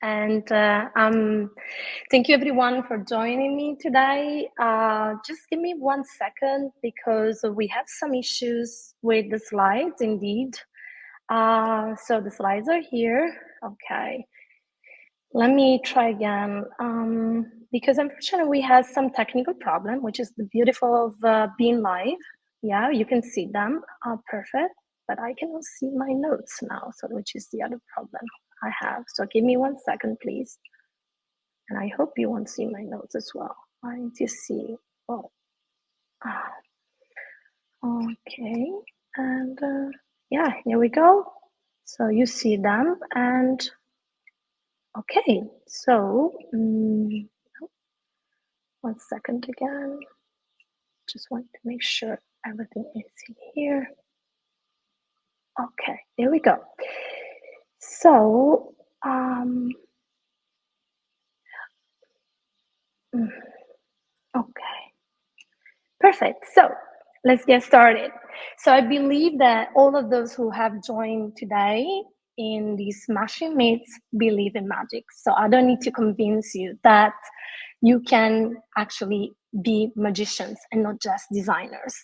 And thank you everyone for joining me today. Just give me 1 second because we have some issues with the slides indeed. So the slides are here. Okay. Let me try again. Because unfortunately we had some technical problem, which is the beautiful of being live. Yeah, you can see them. Perfect. But I cannot see my notes now, so which is the other problem I have. So give me 1 second, please. And I hope you won't see my notes as well. I need to see. Oh, okay. And yeah, here we go. So you see them, and okay. So 1 second again. Just want to make sure everything is in here. Okay, there we go. So okay, perfect. So let's get started. So I believe that all of those who have joined today in these Smashing Myths believe in magic. So I don't need to convince you that you can actually be magicians and not just designers.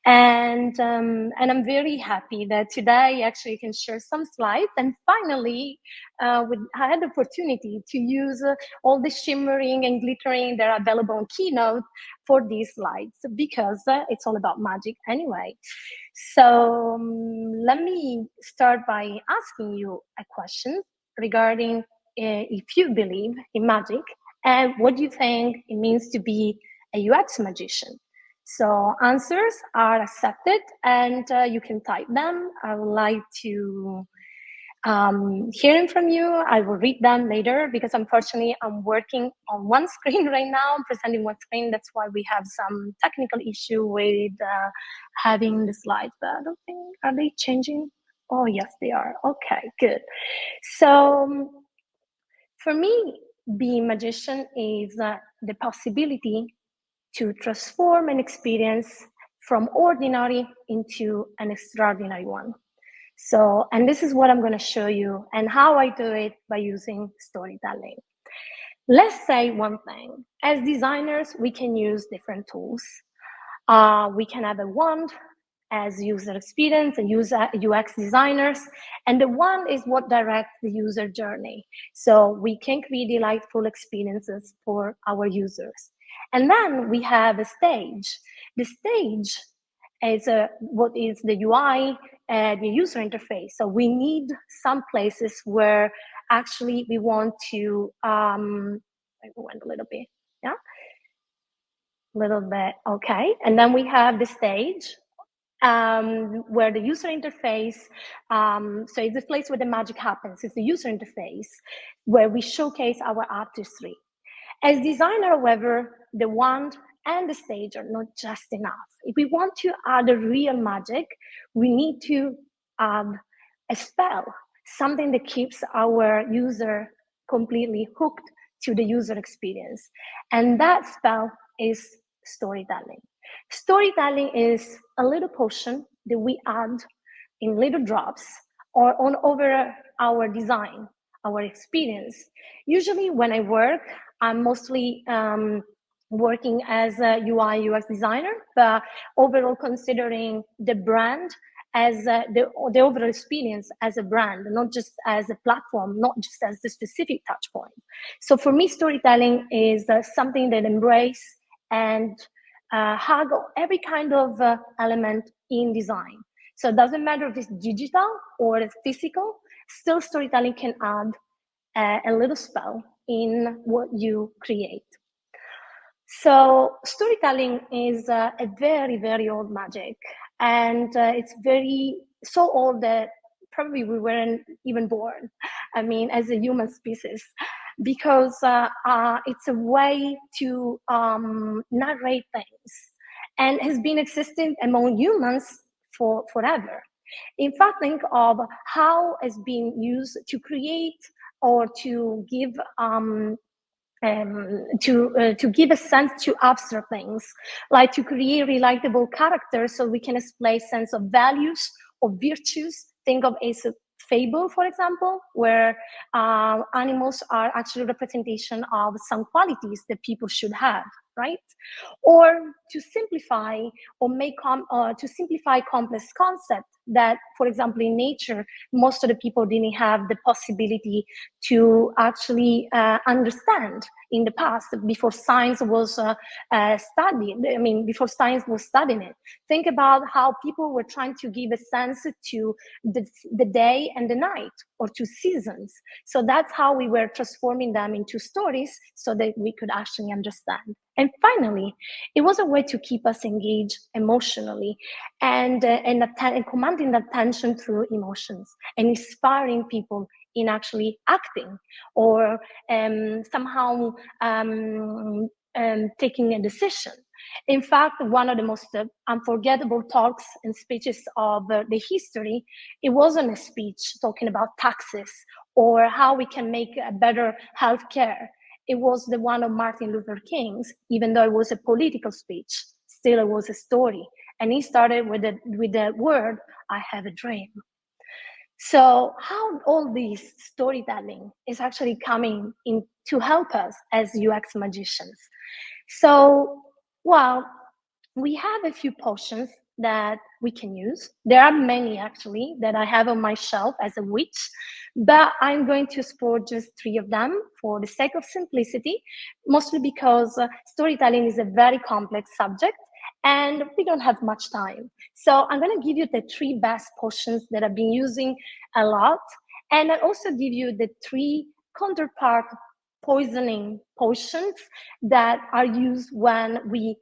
And I'm very happy that today actually I can share some slides. And finally, I had the opportunity to use all the shimmering and glittering that are available on Keynote for these slides, because it's all about magic anyway. So let me start by asking you a question regarding if you believe in magic and what do you think it means to be a UX magician. So answers are accepted, and you can type them. I would like to hearing from you. I will read them later because unfortunately I'm working on one screen right now. I'm presenting one screen. That's why we have some technical issue with having the slides, but I don't think, are they changing? Oh, yes, they are. Okay, good. So for me, being magician is the possibility to transform an experience from ordinary into an extraordinary one. So, and this is what I'm going to show you and how I do it by using storytelling. Let's say one thing. As designers, we can use different tools. We can have a wand as user experience and UX designers, and the wand is what directs the user journey. So we can create delightful experiences for our users. And then we have a stage. The stage is what is the UI, the user interface. So we need some places where actually we want to, I went a little bit, yeah? A little bit, okay. And then we have the stage, where the user interface, so it's the place where the magic happens. It's the user interface where we showcase our artistry. As designer, however, the wand and the stage are not just enough. If we want to add a real magic, we need to add a spell, something that keeps our user completely hooked to the user experience. And that spell is storytelling. Storytelling is a little potion that we add in little drops or on over our design, our experience. Usually when I work, I'm mostly working as a UI UX designer, but overall considering the brand as the overall experience as a brand, not just as a platform, not just as the specific touch point. So for me, storytelling is something that embrace and hug every kind of element in design. So it doesn't matter if it's digital or it's physical, still storytelling can add a little spell in what you create. So storytelling is a very, very old magic. And it's so old that probably we weren't even born, I mean, as a human species, because it's a way to narrate things and has been existing among humans for forever. In fact, think of how it's been used to create or to give to give a sense to abstract things, like to create relatable characters so we can display sense of values or virtues. Think of fable, for example, where animals are actually representation of some qualities that people should have, right? Or to simplify or to simplify complex concepts that, for example, in nature, most of the people didn't have the possibility to actually understand in the past before science was studied. I mean, before science was studying it. Think about how people were trying to give a sense to the day and the night, or to seasons. So that's how we were transforming them into stories so that we could actually understand. And finally, it was a way to keep us engaged emotionally and commanding attention through emotions and inspiring people in actually acting or somehow taking a decision. In fact, one of the most unforgettable talks and speeches of the history, it wasn't a speech talking about taxes or how we can make a better healthcare. It was the one of Martin Luther King's, even though it was a political speech, still it was a story. And he started with the word, "I have a dream." So how all this storytelling is actually coming in to help us as UX magicians. So, well, we have a few potions that we can use. There are many actually that I have on my shelf as a witch, but I'm going to explore just 3 of them for the sake of simplicity, mostly because storytelling is a very complex subject and we don't have much time. So I'm going to give you the 3 best potions that I've been using a lot, and I'll also give you the 3 counterpart poisoning potions that are used when we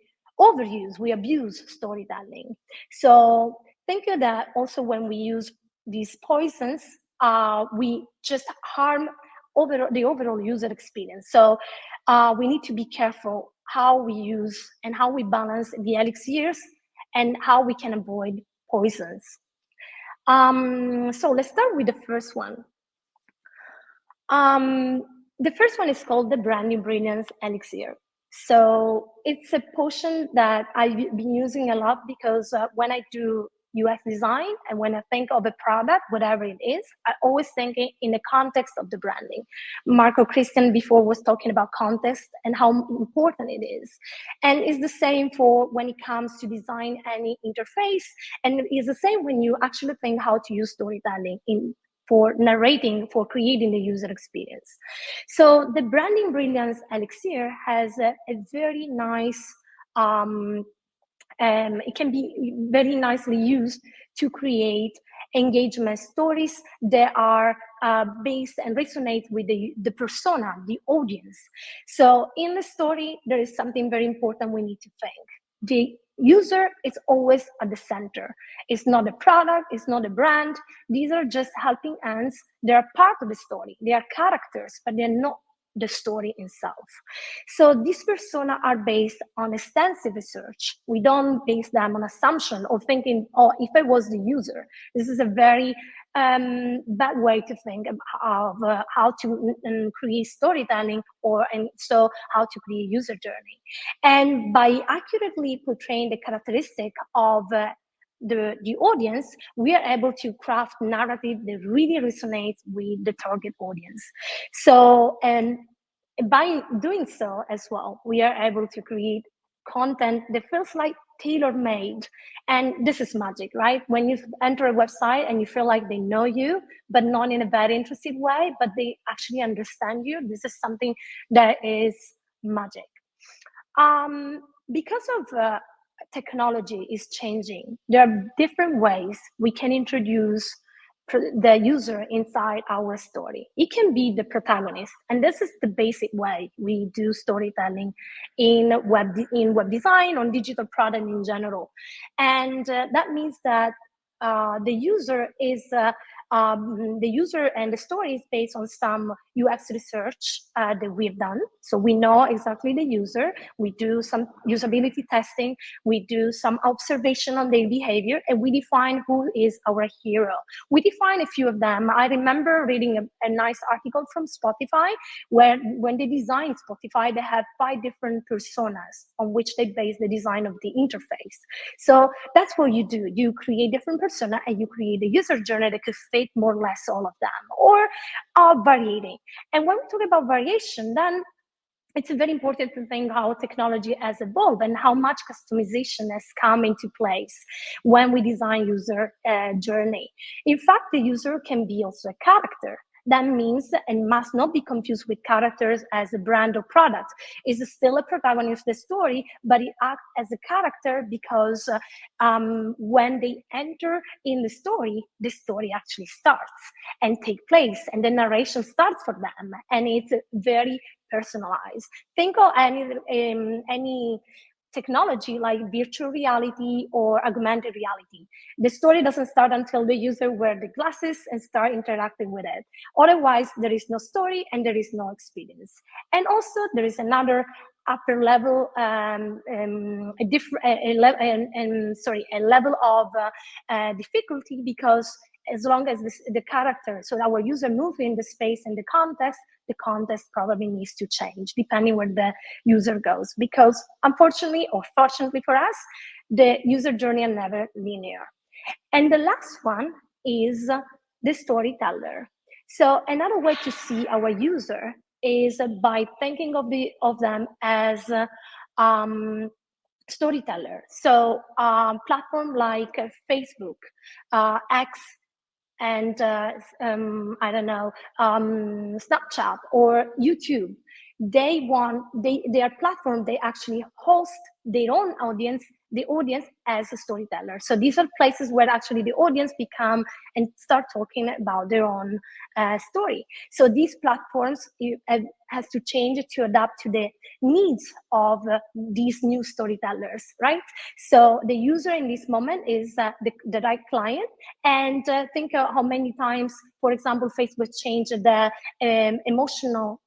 abuse storytelling. So think of that also when we use these poisons, we just harm the overall user experience. So we need to be careful how we use and how we balance the elixirs and how we can avoid poisons. So let's start with the first one. The first one is called the brand new brilliance elixir. So it's a potion that I've been using a lot because when I do UX design and when I think of a product, whatever it is, I always think in the context of the branding. Marco Christian before was talking about context and how important it is. And it's the same for when it comes to design any interface. And it's the same when you actually think how to use storytelling for narrating, for creating the user experience. So the branding brilliance elixir has a very nice, it can be very nicely used to create engagement stories that are based and resonate with the persona, the audience. So in the story, there is something very important we need to think. The user is always at the center. It's not a product, it's not a brand. These are just helping hands. They're part of the story. They are characters, but they're not the story itself. So these persona are based on extensive research. We don't base them on assumption or thinking, oh, if I was the user. This is a very bad way to think of how to create storytelling and so how to create user journey. And by accurately portraying the characteristic of the audience, we are able to craft narrative that really resonates with the target audience. So, and by doing so as well, we are able to create content that feels like tailor-made. And this is magic, right? When you enter a website and you feel like they know you, but not in a very interested way, but they actually understand you, this is something that is magic. Because of technology is changing, there are different ways we can introduce the user inside our story. It can be the protagonist, and this is the basic way we do storytelling in web design, on digital product in general. And that means that the user and the story is based on some UX research that we've done. So we know exactly the user. We do some usability testing. We do some observation on their behavior, and we define who is our hero. We define a few of them. I remember reading a nice article from Spotify where when they designed Spotify, they had 5 different personas on which they base the design of the interface. So that's what you do. You create different persona and you create a user journey that could fit integrate more or less all of them, or varying. And when we talk about variation, then it's very important to think how technology has evolved and how much customization has come into place when we design user journey. In fact, the user can be also a character. That means, and must not be confused with characters as a brand or product. It's still a protagonist of the story, but it acts as a character because when they enter in the story actually starts and take place, and the narration starts for them, and it's very personalized. Think of any technology like virtual reality or augmented reality. The story doesn't start until the user wear the glasses and start interacting with it. Otherwise, there is no story and there is no experience. And also, there is another upper level, a level of difficulty, because as long as the character, so our user move in the space and the context probably needs to change depending where the user goes, because unfortunately or fortunately for us, the user journey are never linear. And the last one is the storyteller. So another way to see our user is by thinking of them as storyteller. So platform like Facebook, X, and I don't know, Snapchat or YouTube, their platform, they actually host their own audience, the audience as a storyteller. So these are places where actually the audience become and start talking about their own story. So these platforms has to change to adapt to the needs of these new storytellers, right? So the user in this moment is the right client, and think how many times, for example, Facebook changed the emotional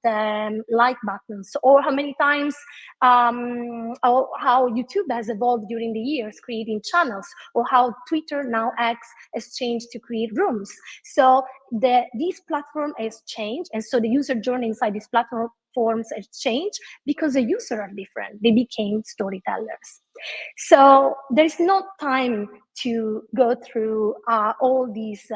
like buttons, or how many times how YouTube has evolved during the years, creating channels, or how Twitter, now X, has changed to create rooms. So this platform has changed, and so the user journey inside this platform forms has changed because the users are different. They became storytellers. So there's no time to go through all these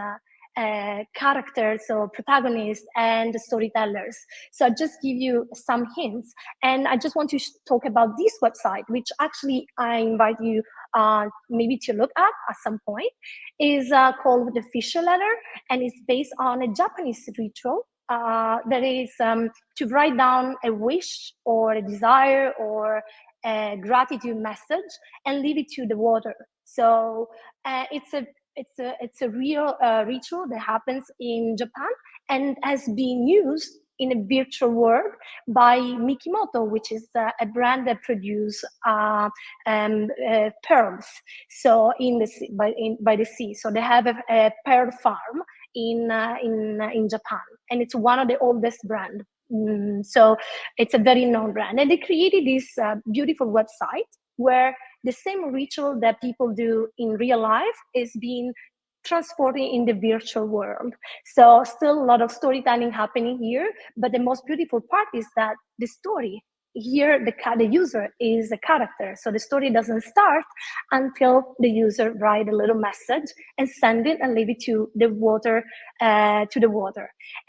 characters or protagonists and storytellers. So I just give you some hints, and I just want to talk about this website, which actually I invite you maybe to look at some point. Is called the Fisher Letter, and it's based on a Japanese ritual that is to write down a wish or a desire or a gratitude message and leave it to the water. So it's a real ritual that happens in Japan and has been used in a virtual world by Mikimoto, which is a brand that produces pearls. So in the sea, by the sea. So they have a pearl farm in Japan, and it's one of the oldest brands. So it's a very known brand, and they created this beautiful website where the same ritual that people do in real life is being transported in the virtual world. So still a lot of storytelling happening here, but the most beautiful part is that the story here, the user is a character. So the story doesn't start until the user write a little message and send it and leave it to the water, And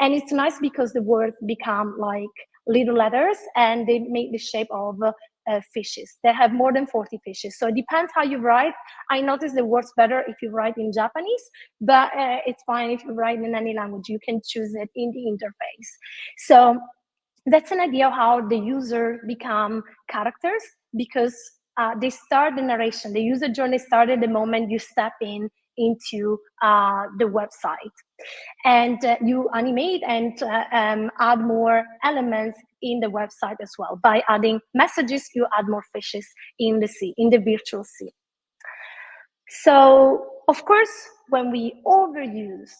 it's nice because the words become like little letters, and they make the shape of fishes. They have more than 40 fishes. So it depends how you write. I notice the words better if you write in Japanese, but it's fine if you write in any language. You can choose it in the interface. So that's an idea of how the user become characters, because they start the narration. The user journey started the moment you step into the website, and you animate and add more elements in the website as well. By adding messages, you add more fishes in the sea, in the virtual sea. So of course, when we overuse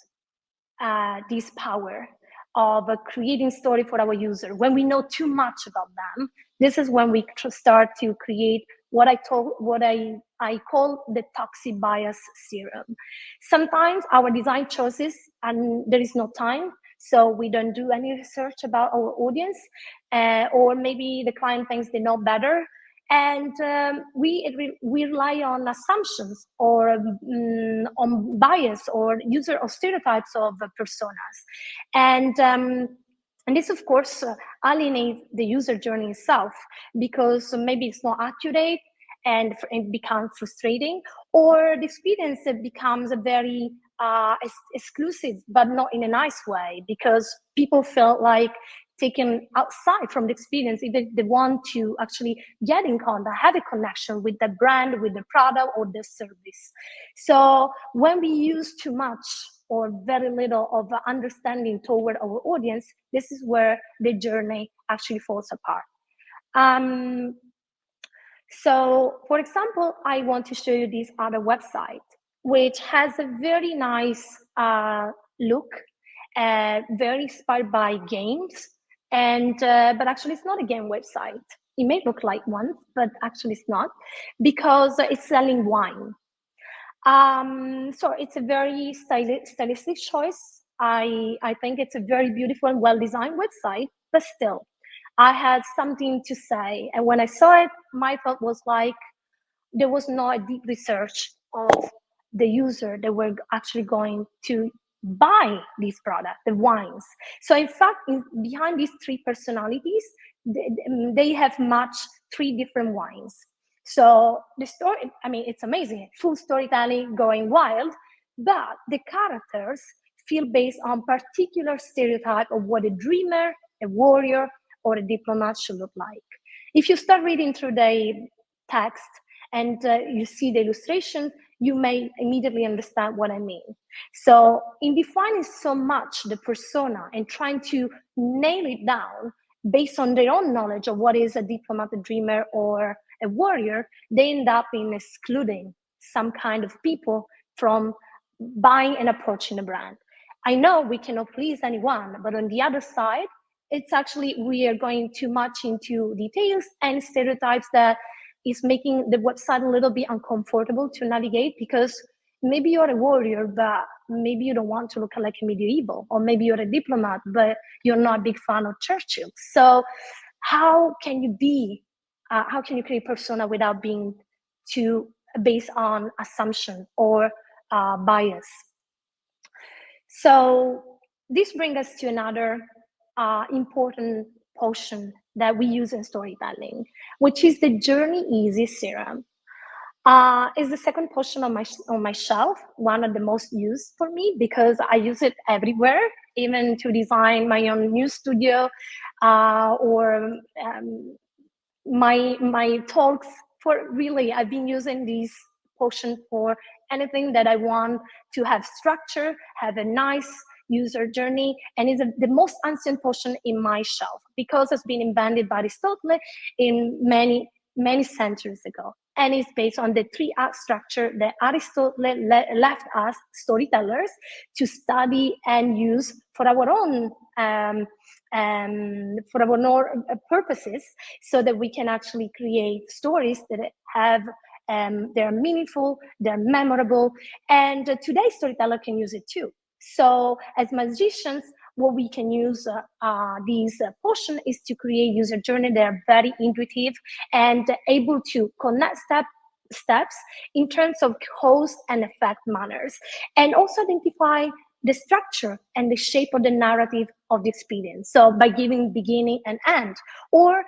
this power of creating story for our user, when we know too much about them, this is when we start to create what I call the toxic bias serum. Sometimes our design choices, and there is no time, so we don't do any research about our audience, or maybe the client thinks they know better, And we rely on assumptions or on bias or user or stereotypes of personas. And this, of course, alienates the user journey itself, because maybe it's not accurate, and it becomes frustrating, or the experience becomes a very exclusive, but not in a nice way, because people felt like taken outside from the experience, even if they want to actually get in contact, have a connection with the brand, with the product or the service. So when we use too much or very little of understanding toward our audience, this is where the journey actually falls apart. So, for example, I want to show you this other website, which has a very nice look, very inspired by games, and but actually it's not a game website. It may look like one, but actually it's not, because it's selling wine. So it's a very stylistic choice. I think it's a very beautiful and well-designed website, but still, I had something to say. And when I saw it, my thought was like, there was not a deep research of the user that were actually going to buy this product, the wines. So in fact, behind these three personalities, they have matched three different wines. So the story, I mean, it's amazing, full storytelling, going wild, but the characters feel based on particular stereotype of what a dreamer, a warrior, or a diplomat should look like. If you start reading through the text and you see the illustration, you may immediately understand what I mean. So in defining so much the persona and trying to nail it down based on their own knowledge of what is a diplomat, a dreamer, or a warrior, they end up in excluding some kind of people from buying and approaching the brand. I know we cannot please anyone, but on the other side, it's actually, we are going too much into details and stereotypes that is making the website a little bit uncomfortable to navigate, because maybe you're a warrior, but maybe you don't want to look like a medieval, or maybe you're a diplomat, but you're not a big fan of Churchill. So how can you be, how can you create persona without being too based on assumption or bias? So this brings us to another important potion that we use in storytelling, which is the Journey Easy serum. Is the second potion on my shelf, one of the most used for me, because I use it everywhere, even to design my own new studio, or my talks. For really, I've been using these potion for anything that I want to have structure, have a nice user journey, and is the most ancient potion in my shelf, because it's been invented by Aristotle in many centuries ago, and it's based on the 3-act structure that Aristotle left us storytellers to study and use for our own purposes, so that we can actually create stories that have they're meaningful, they're memorable, and today's storyteller can use it too. So as magicians, what we can use these potion is to create user journey that are very intuitive and able to connect steps in terms of cause and effect manners, and also identify the structure and the shape of the narrative of the experience. So by giving beginning and end, or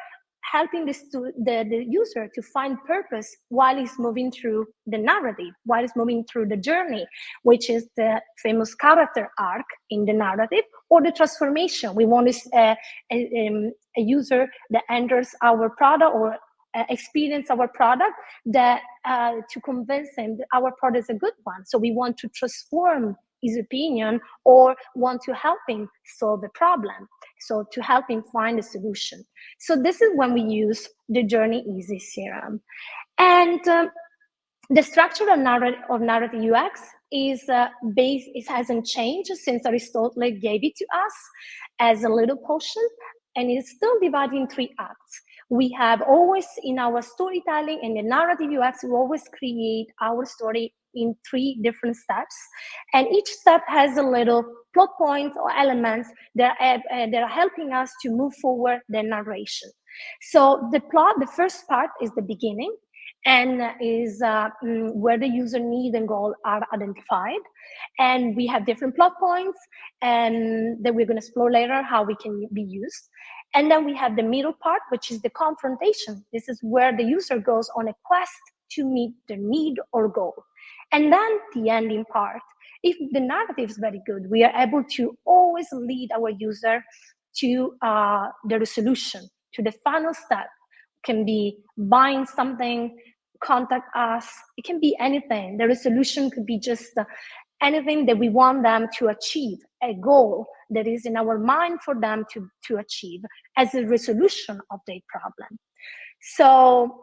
helping the user to find purpose while he's moving through the narrative, while he's moving through the journey, which is the famous character arc in the narrative, or the transformation. We want a user that enters our product or experience our product, that to convince him that our product is a good one. So we want to transform his opinion, or want to help him solve the problem. So to help him find a solution. So this is when we use the Journey Easy serum. And the structure of narrative UX is based, it hasn't changed since Aristotle gave it to us as a little potion, and it's still divided in 3 acts. We have always, in our storytelling and the narrative UX, we always create our story in 3 different steps, and each step has a little plot points or elements that are helping us to move forward the narration. So the plot, the first part is the beginning, and is where the user need and goal are identified. And we have different plot points, and that we're going to explore later how we can be used. And then we have the middle part, which is the confrontation. This is where the user goes on a quest to meet their need or goal. And then the ending part. If the narrative is very good, we are able to always lead our user to the resolution, to the final step. It can be buying something, contact us, it can be anything. The resolution could be just anything that we want them to achieve, a goal that is in our mind for them to achieve as a resolution of their problem. So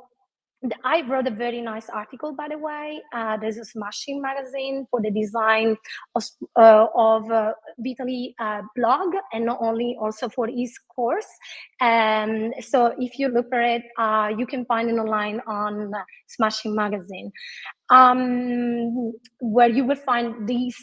I wrote a very nice article, by the way. There's a Smashing magazine for the design of Vitaly blog, and not only also for his course. So if you look for it, you can find it online on Smashing magazine, where you will find these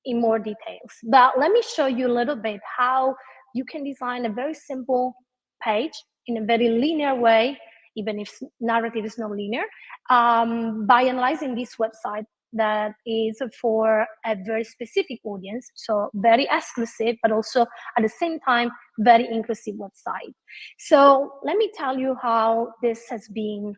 in more details. But let me show you a little bit how you can design a very simple page in a very linear way, even if narrative is not linear, by analyzing this website that is for a very specific audience, so very exclusive, but also at the same time, very inclusive website. So let me tell you how this has been,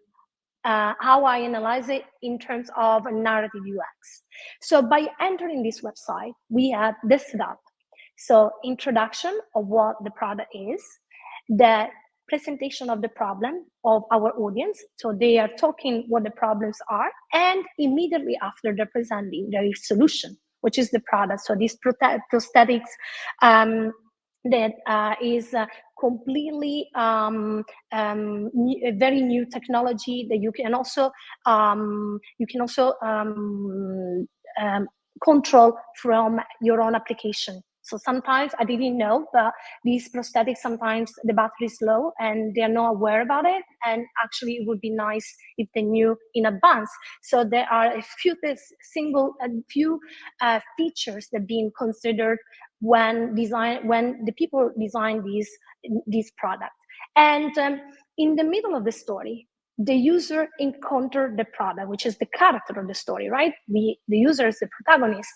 how I analyze it in terms of narrative UX. So by entering this website, we have this setup. So introduction of what the product is, the presentation of the problem of our audience. So they are talking what the problems are, and immediately after they're presenting their solution, which is the product. So these prosthetics that is completely a very new technology that you can also control from your own application. So sometimes I didn't know, but these prosthetics, sometimes the battery is low and they're not aware about it. And actually it would be nice if they knew in advance. So there are a few features that are being considered when the people design these products. And in the middle of the story, the user encountered the product, which is the character of the story, right? The user is the protagonist.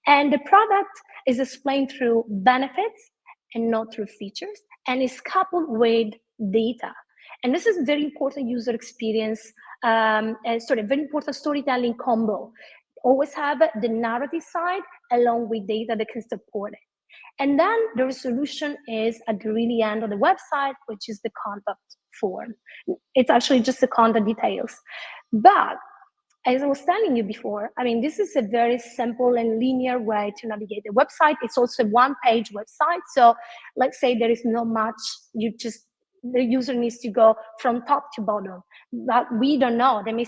And the product is explained through benefits and not through features, and is coupled with data. And this is very important user experience, very important storytelling combo. Always have the narrative side along with data that can support it. And then the resolution is at the really end of the website, which is the contact form. It's actually just the contact details. But as I was telling you before, I mean, this is a very simple and linear way to navigate the website. It's also a one-page website. So let's say there is not much, the user needs to go from top to bottom. But we don't know. They may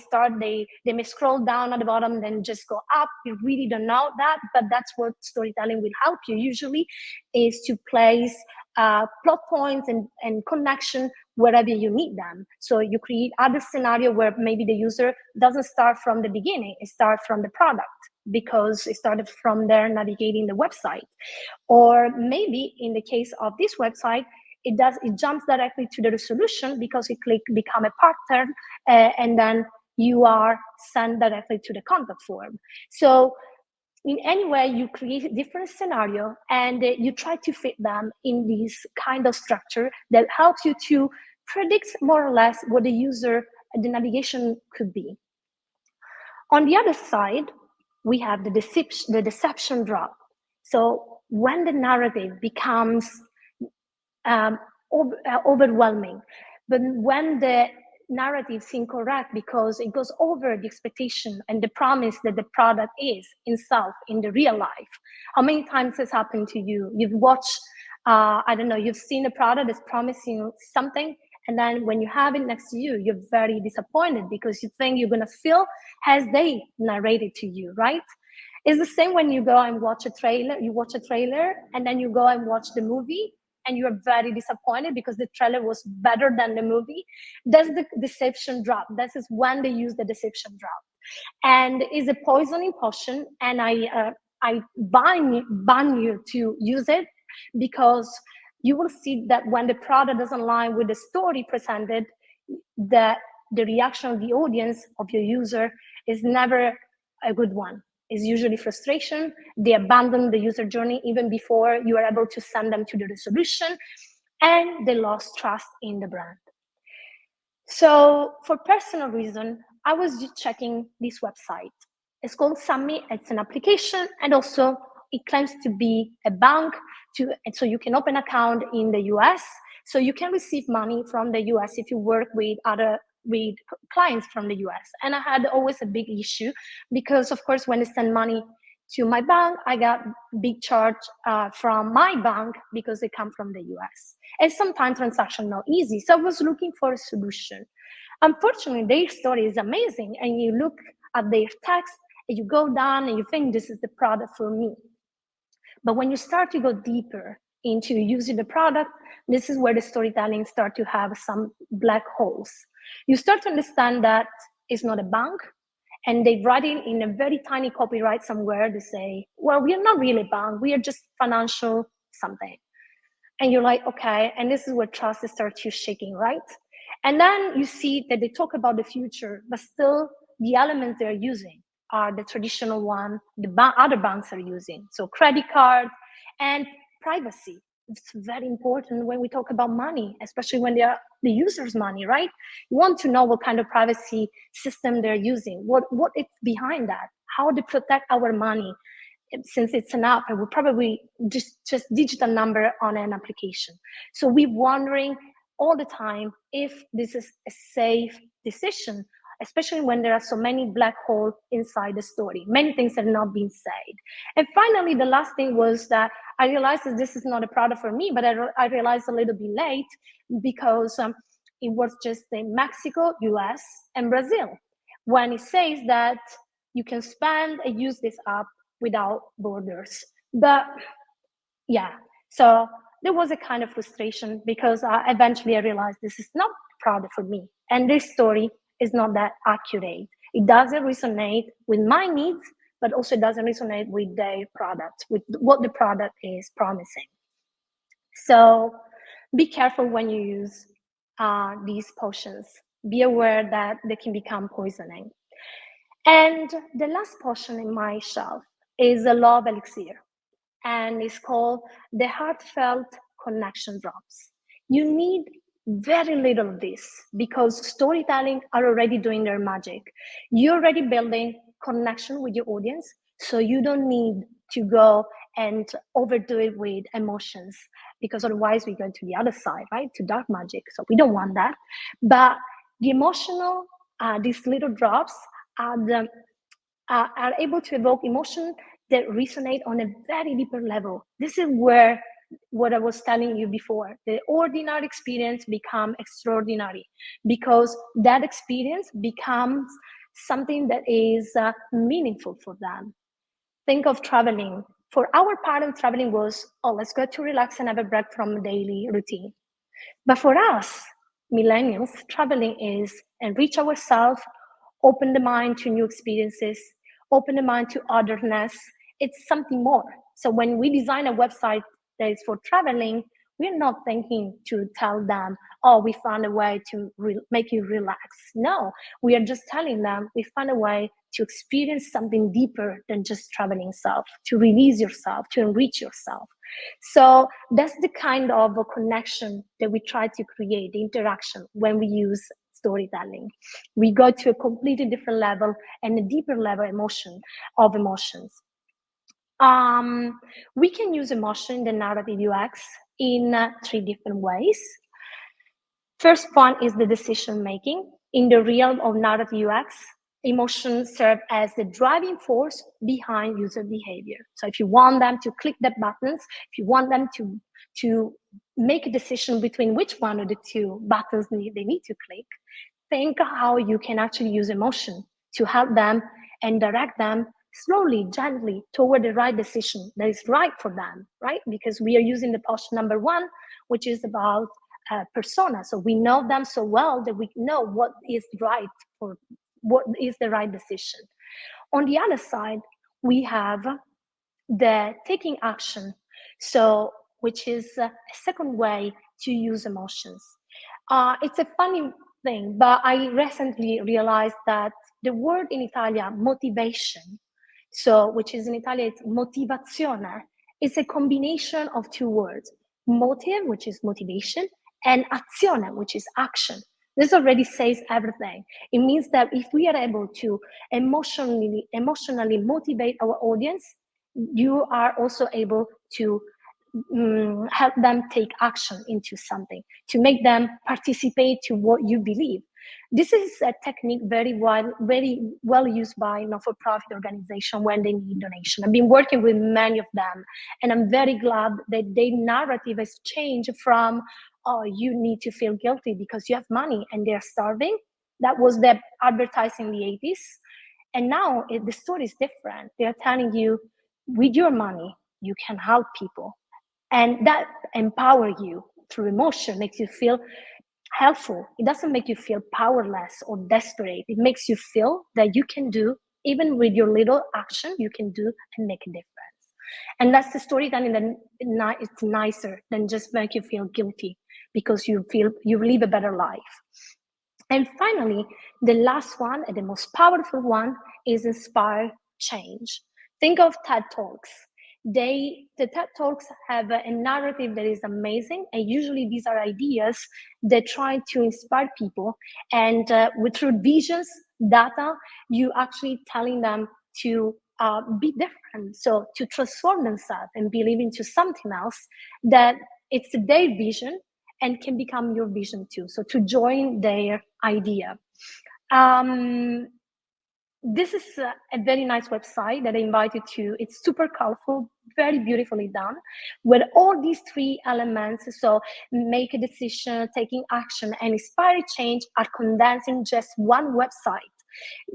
scroll down at the bottom, then just go up. We really don't know that, but that's what storytelling will help you usually, is to place plot points and connection wherever you need them. So you create other scenario where maybe the user doesn't start from the beginning, it starts from the product because it started from there navigating the website. Or maybe in the case of this website, it jumps directly to the resolution because you click become a partner, and then you are sent directly to the contact form. So in any way, you create a different scenario and you try to fit them in this kind of structure that helps you to predict more or less what the navigation could be. On the other side, we have the deception drop. So when the narrative becomes overwhelming, but when the narrative is incorrect because it goes over the expectation and the promise that the product is itself in the real life. How many times has happened to you? You've watched, I don't know, you've seen a product that's promising something, and then when you have it next to you, you're very disappointed because you think you're gonna feel as they narrated to you, right? It's the same when you go and watch a trailer, and then you go and watch the movie, and you're very disappointed because the trailer was better than the movie. That's the deception drop. This is when they use the deception drop. And it's a poisoning potion, and I ban you to use it because you will see that when the product doesn't align with the story presented, that the reaction of the audience, of your user, is never a good one. It's usually frustration. They abandon the user journey even before you are able to send them to the resolution, and they lost trust in the brand. So for personal reason, I was just checking this website. It's called Summit. It's an application, and also it claims to be a bank, so you can open an account in the US, so you can receive money from the US if you work with clients from the US. And I had always a big issue because, of course, when I send money to my bank, I got big charge from my bank because they come from the US. And sometimes transactions not easy. So I was looking for a solution. Unfortunately, their story is amazing. And you look at their text and you go down and you think this is the product for me. But when you start to go deeper into using the product, this is where the storytelling start to have some black holes. You start to understand that it's not a bank, and they write it in a very tiny copyright somewhere. They say, well, we are not really a bank, we are just financial something. And you're like, okay, and this is where trust starts to shaking, right? And then you see that they talk about the future, but still the elements they're using are the traditional one other banks are using. So credit card and privacy. It's very important when we talk about money, especially when they are the user's money, right? You want to know what kind of privacy system they're using, what is behind that, how they protect our money. Since it's an app, it will probably just digital number on an application. So we're wondering all the time if this is a safe decision, especially when there are so many black holes inside the story. Many things have not been said. And finally, the last thing was that I realized that this is not a product for me, but I realized a little bit late because it was just in Mexico, US, and Brazil, when it says that you can spend and use this app without borders. But yeah, so there was a kind of frustration because eventually I realized this is not a product for me. And this story is not that accurate. It doesn't resonate with my needs, but also doesn't resonate with their product, with what the product is promising. So be careful when you use these potions. Be aware that they can become poisoning. And the last potion in my shelf is a love elixir, and it's called the Heartfelt Connection Drops. You need very little of this because storytelling are already doing their magic. You're already building connection with your audience, so you don't need to go and overdo it with emotions, because otherwise we go to the other side, right? To dark magic. So we don't want that. But the emotional, these little drops are able to evoke emotion that resonate on a very deeper level. This is where what I was telling you before, the ordinary experience become extraordinary because that experience becomes something that is meaningful for them. Think of traveling. For our parents, traveling was, oh, let's go to relax and have a break from daily routine. But for us, millennials, traveling is enrich ourselves, open the mind to new experiences, open the mind to otherness. It's something more. So when we design a website that is for traveling, we're not thinking to tell them, oh, we found a way to make you relax. No, we are just telling them we found a way to experience something deeper than just traveling itself, to release yourself, to enrich yourself. So that's the kind of a connection that we try to create, the interaction when we use storytelling. We go to a completely different level and a deeper level of emotions. We can use emotion in the narrative UX in 3 different ways. First one is the decision making. In the realm of narrative UX, emotions serve as the driving force behind user behavior. So if you want them to click the buttons, if you want them to make a decision between which one of the 2 buttons they need to click, think how you can actually use emotion to help them and direct them slowly, gently toward the right decision that is right for them, right? Because we are using the post number 1, which is about persona. So we know them so well that we know what is right for what is the right decision. On the other side, we have the taking action. So which is a second way to use emotions. It's a funny thing, but I recently realized that the word in Italian, motivation, so which is in Italian, it's motivazione, is a combination of two words, motive, which is motivation, and azione, which is action. This already says everything. It means that if we are able to emotionally motivate our audience, you are also able to help them take action into something, to make them participate to what you believe. This is a technique very well used by not-for-profit organizations when they need donation. I've been working with many of them, and I'm very glad that their narrative has changed from, oh, you need to feel guilty because you have money and they're starving. That was the advertising in the 80s. And now the story is different. They're telling you, with your money, you can help people. And that empower you through emotion, makes you feel helpful. It doesn't make you feel powerless or desperate. It makes you feel that you can do, even with your little action, you can do and make a difference. And that's the storytelling. It's nicer than just make you feel guilty because you feel you live a better life. And finally, the last one and the most powerful one is inspire change. Think of TED Talks. The TED Talks have a narrative that is amazing, and usually these are ideas that try to inspire people. And through visions, data, you actually telling them to be different, so to transform themselves and believe into something else that it's their vision and can become your vision too. So to join their idea. This is a very nice website that I invite you to. It's super colorful, very beautifully done, where all these three elements, so make a decision, taking action, and inspire change, are condensed in just one website.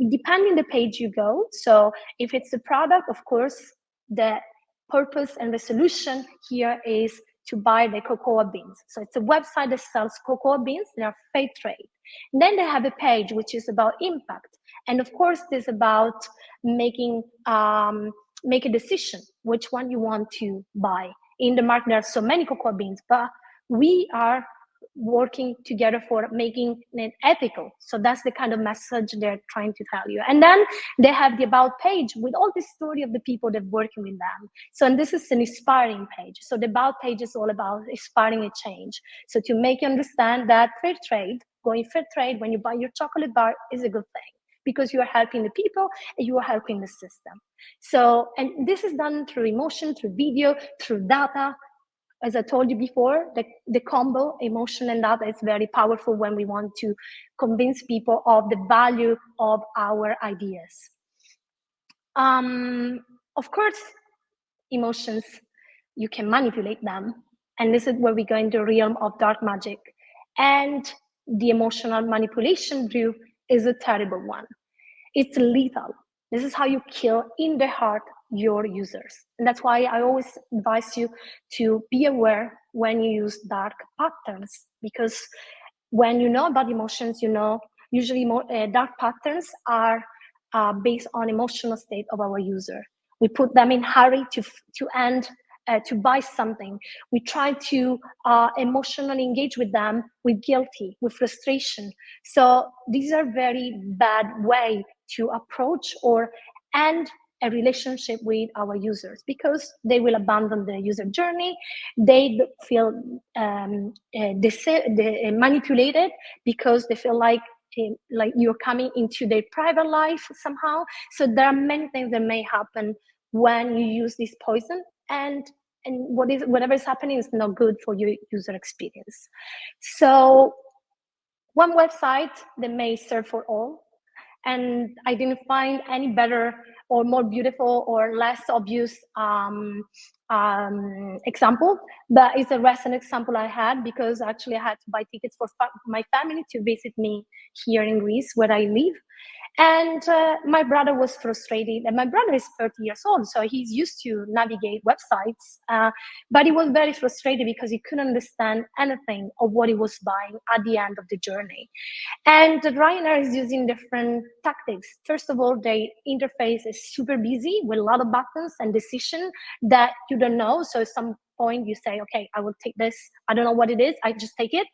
Depending the page you go, so if it's a product, of course, the purpose and the solution here is to buy the cocoa beans. So it's a website that sells cocoa beans. They are fair trade. And then they have a page which is about impact. And of course, this is about making make a decision which one you want to buy. In the market, there are so many cocoa beans, but we are working together for making it ethical. So that's the kind of message they're trying to tell you. And then they have the about page with all the story of the people that are working with them. So, and this is an inspiring page. So the about page is all about inspiring a change. So to make you understand that fair trade, going fair trade when you buy your chocolate bar is a good thing, because you are helping the people and you are helping the system. So, and this is done through emotion, through video, through data. As I told you before, the combo, emotion and data, is very powerful when we want to convince people of the value of our ideas. Of course, emotions, you can manipulate them. And this is where we go into the realm of dark magic. And the emotional manipulation view is a terrible one. It's lethal. This is how you kill in the heart your users. And that's why I always advise you to be aware when you use dark patterns, because when you know about emotions, you know, usually dark patterns are based on emotional state of our user. We put them in hurry to buy something. We try to emotionally engage with them with guilty, with frustration. So these are very bad way to approach or end a relationship with our users, because they will abandon the user journey. They feel manipulated because they feel like you're coming into their private life somehow. So there are many things that may happen when you use this poison, and whatever is happening is not good for your user experience. So one website that may serve for all, and I didn't find any better or more beautiful or less obvious example, but it's a recent example I had, because actually I had to buy tickets for my family to visit me here in Greece, where I live. And my brother was frustrated, and my brother is 30 years old, so he's used to navigate websites, but he was very frustrated because he couldn't understand anything of what he was buying at the end of the journey. And Ryanair is using different tactics. First of all, their interface is super busy with a lot of buttons and decisions that you don't know. So at some point you say, okay, I will take this. I don't know what it is. I just take it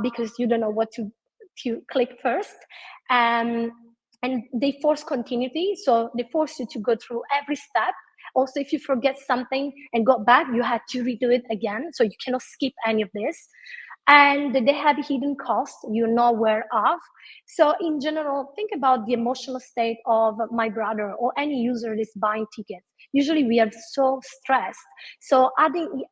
because you don't know what to click first. And they force continuity. So they force you to go through every step. Also, if you forget something and go back, you have to redo it again. So you cannot skip any of this. And they have hidden costs you're not aware of. So in general, think about the emotional state of my brother or any user that is buying tickets. Usually we are so stressed. So adding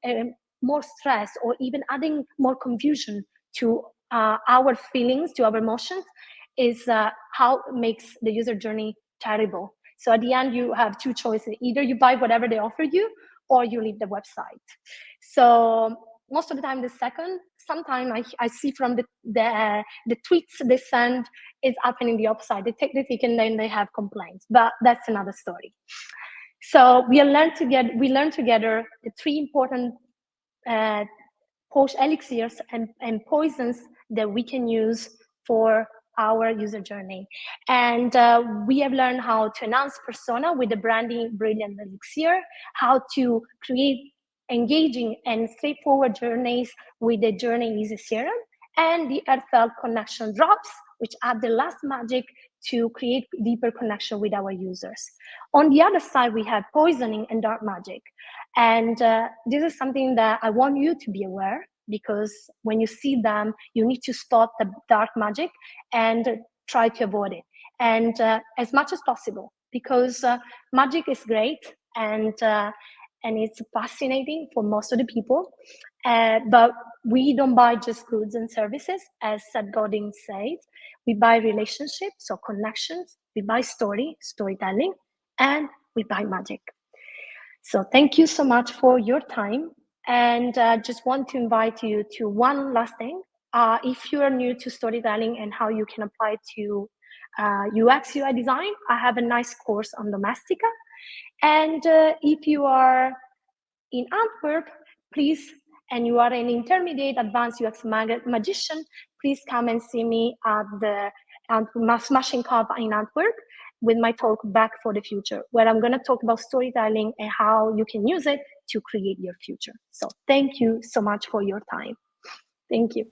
more stress or even adding more confusion to our feelings, to our emotions, is how it makes the user journey terrible. So at the end, you have two choices. Either you buy whatever they offer you, or you leave the website. So most of the time, the second. Sometimes I see from the tweets they send is happening the opposite. They take the ticket and then they have complaints, but that's another story. So we learn together the three important elixirs and poisons that we can use for our user journey. And we have learned how to announce persona with the branding brilliant elixir, how to create engaging and straightforward journeys with the journey easy serum, and the Heartfelt connection drops, which add the last magic to create deeper connection with our users. On the other side, we have poisoning and dark magic. And this is something that I want you to be aware, because when you see them, you need to spot the dark magic and try to avoid it. And as much as possible, because magic is great and it's fascinating for most of the people. But we don't buy just goods and services, as Seth Godin said. We buy relationships, so connections. We buy storytelling, and we buy magic. So thank you so much for your time. And just want to invite you to one last thing. If you are new to storytelling and how you can apply it to UX UI design, I have a nice course on Domestika. And if you are in Antwerp, please, and you are an intermediate advanced UX magician, please come and see me at the Smashing Cup in Antwerp with my talk Back for the Future, where I'm going to talk about storytelling and how you can use it to create your future. So thank you so much for your time. Thank you.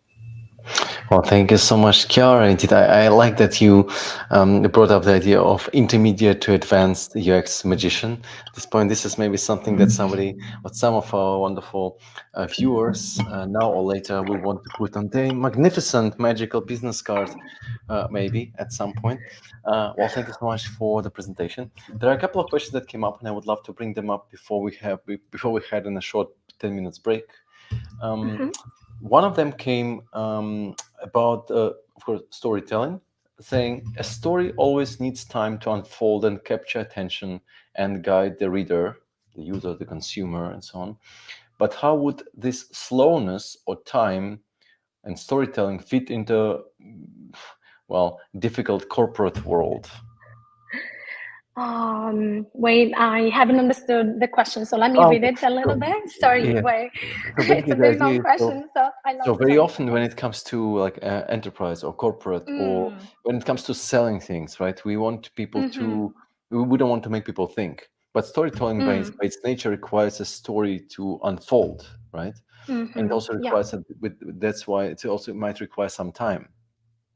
Well, thank you so much, Chiara. Indeed, I like that you brought up the idea of intermediate to advanced UX magician. At this point, this is maybe something that some of our wonderful viewers now or later will want to put on their magnificent magical business card, maybe at some point. Well, thank you so much for the presentation. There are a couple of questions that came up, and I would love to bring them up before we head in a short 10 minutes break. One of them came about, of course, storytelling, saying a story always needs time to unfold and capture attention and guide the reader, the user, the consumer, and so on. But how would this slowness or time and storytelling fit into, well, difficult corporate world? Wait, I haven't understood the question, so let me read it a little bit. Sorry, Yeah. wait. So It's basically, a the very idea long is question, so I love so it. very Sorry. often when it comes to like enterprise or corporate, or when it comes to selling things, right? We want people to, we don't want to make people think. But storytelling by its nature requires a story to unfold, right? And it also Yeah. requires that's why it also might require some time.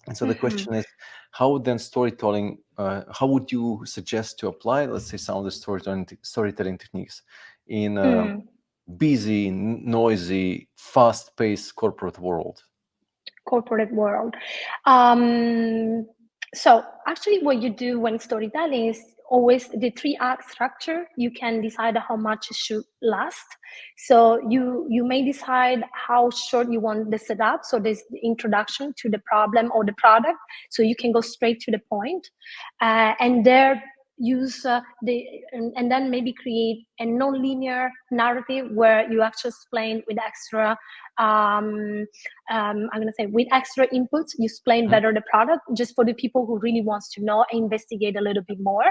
And so the question is, how would then storytelling, how would you suggest to apply, let's say, some of the storytelling techniques in a busy, noisy, fast-paced corporate world? Corporate world. So actually what you do when storytelling is always the 3-act structure. You can decide how much it should last. So you may decide how short you want the setup. So there's the introduction to the problem or the product. So you can go straight to the point. And there use and then maybe create a non-linear narrative where you actually explain with extra I'm going to say with extra inputs, you explain better the product, just for the people who really wants to know and investigate a little bit more.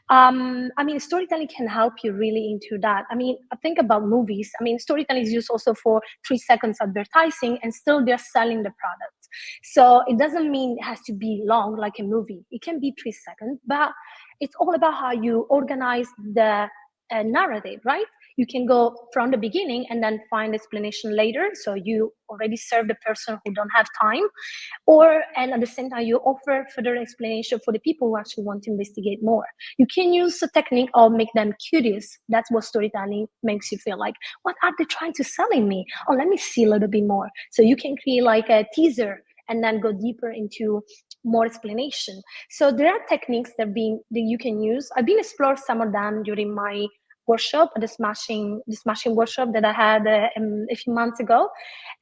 I mean, storytelling can help you really into that. I mean, think about movies. I mean, storytelling is used also for 3 seconds advertising, and still they're selling the product. So it doesn't mean it has to be long like a movie. It can be 3 seconds, but it's all about how you organize the narrative, right? You can go from the beginning and then find explanation later. So you already serve the person who don't have time, and at the same time, you offer further explanation for the people who actually want to investigate more. You can use a technique of make them curious. That's what storytelling makes you feel like. What are they trying to selling me? Oh, let me see a little bit more. So you can create like a teaser and then go deeper into more explanation. So there are techniques that you can use. I've been exploring some of them during my workshop, the smashing workshop that I had a few months ago,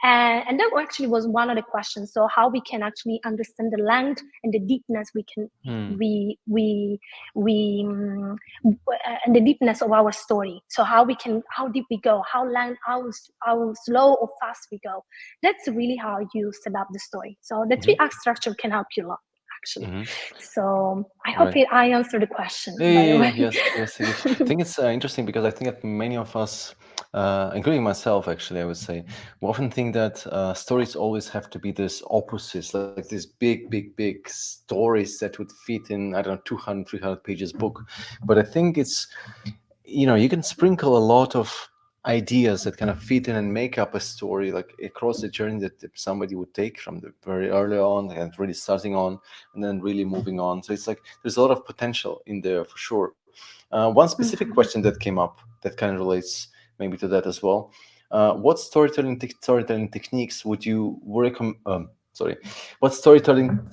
and that actually was one of the questions. So how we can actually understand the length and the deepness and the deepness of our story. So how deep we go, how slow or fast we go. That's really how you set up the story. So the 3 act structure can help you a lot, actually. So I hope I answered the question, by the way. Yes, it is. I think it's interesting because I think that many of us, including myself, actually, I would say, we often think that stories always have to be this opposites, like these big stories that would fit in, I don't know, 200, 300 pages book. But I think it's, you can sprinkle a lot of ideas that kind of fit in and make up a story, like across the journey that somebody would take from the very early on and really starting on and then really moving on. So it's like there's a lot of potential in there for sure. One specific question that came up that kind of relates maybe to that as well. What storytelling techniques would you recommend? What storytelling?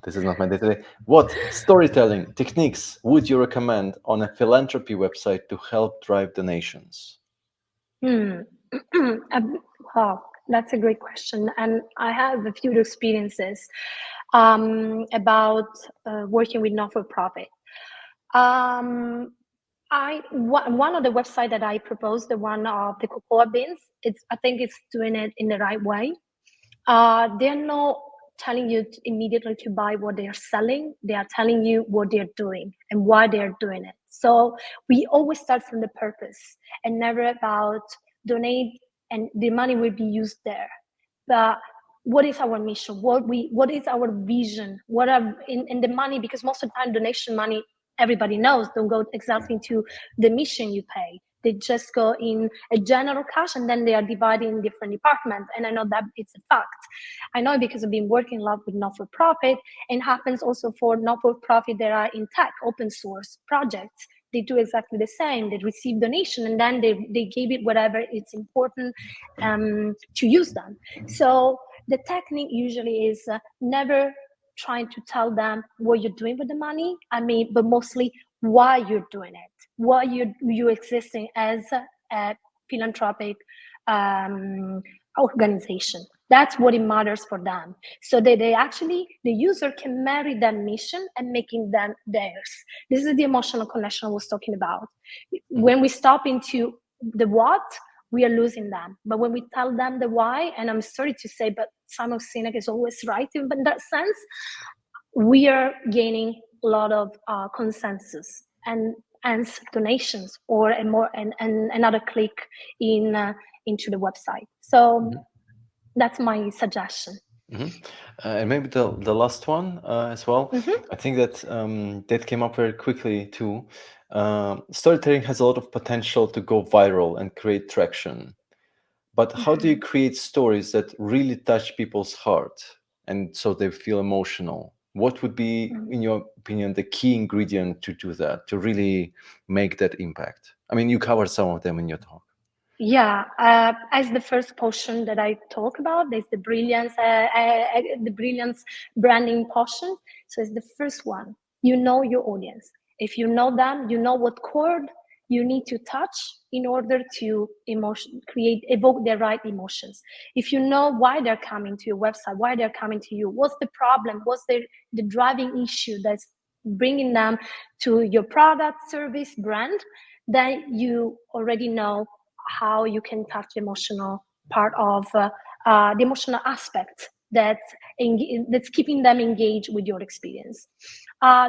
This is not my day today. What storytelling techniques would you recommend on a philanthropy website to help drive donations? Wow, that's a great question. And I have a few experiences about working with not-for-profit. One of the website that I proposed, the one of the cocoa beans, I think it's doing it in the right way. They're not telling you immediately to buy what they're selling. They are telling you what they're doing and why they're doing it. So we always start from the purpose and never about donate and the money will be used there. But what is our mission? What is our vision? What are in the money? Because most of the time, donation money, everybody knows, don't go exactly to the mission you pay. They just go in a general cash and then they are divided in different departments. And I know that it's a fact. I know because I've been working a lot with not-for-profit, and happens also for not-for-profit that are in tech, open source projects. They do exactly the same. They receive donation and then they give it whatever it's important to use them. So the technique usually is never trying to tell them what you're doing with the money. I mean, but mostly why you're doing it, why you're existing as a philanthropic organization. That's what it matters for them. So they actually, the user can marry that mission and making them theirs. This is the emotional connection I was talking about. When we stop into the what, we are losing them. But when we tell them the why, and I'm sorry to say, but Simon Sinek is always right in that sense, we are gaining a lot of consensus and donations or another click into the website. So that's my suggestion. And maybe the last one as well. I think that that came up very quickly too. Storytelling has a lot of potential to go viral and create traction. But how do you create stories that really touch people's heart and so they feel emotional? What would be, in your opinion, the key ingredient to do that, to really make that impact? I mean, you covered some of them in your talk. Yeah, as the first portion that I talk about, there's the brilliance branding portion. So it's the first one. You know your audience. If you know them, you know what chord you need to touch in order to evoke the right emotions. If you know why they're coming to your website, why they're coming to you, what's the problem, what's the driving issue bringing them to your product, service, brand, then you already know how you can touch the emotional part of the emotional aspect that's keeping them engaged with your experience.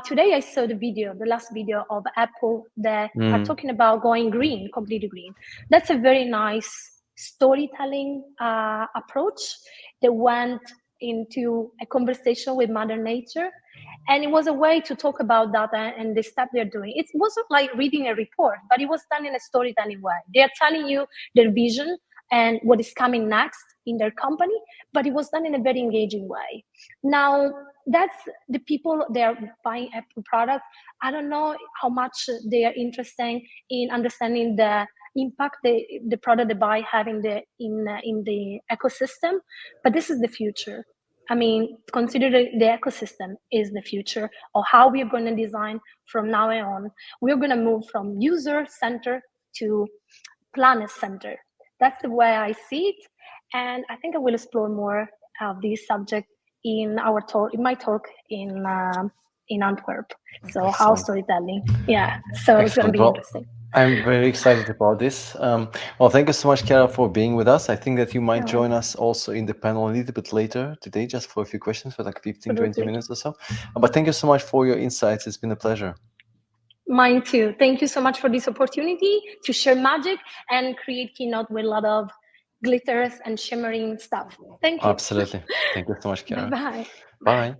Today I saw the last video of Apple that are talking about going green, completely green. That's a very nice storytelling approach that went into a conversation with Mother Nature. And it was a way to talk about that and the stuff they're doing. It wasn't like reading a report, but it was done in a storytelling way. They're telling you their vision and what is coming next in their company, but it was done in a very engaging way. Now, that's the people that are buying Apple products. I don't know how much they are interested in understanding the impact the product they buy have in the ecosystem, but this is the future. I mean, consider the ecosystem is the future of how we're going to design from now on. We're going to move from user-centered to planet-centered. That's the way I see it. And I think I will explore more of this subject in my talk in Antwerp. So Excellent. how storytelling. Yeah. So Excellent. it's going to be Well, interesting. I'm very excited about this. Well, thank you so much, Chiara, for being with us. I think that you might join us also in the panel a little bit later today, just for a few questions for like 15, 20 minutes or so. But thank you so much for your insights. It's been a pleasure. Mine too. Thank you so much for this opportunity to share magic and create Keynote with a lot of glitters and shimmering stuff. Thank you. Absolutely. Thank you so much, Chiara. Bye-bye. Bye.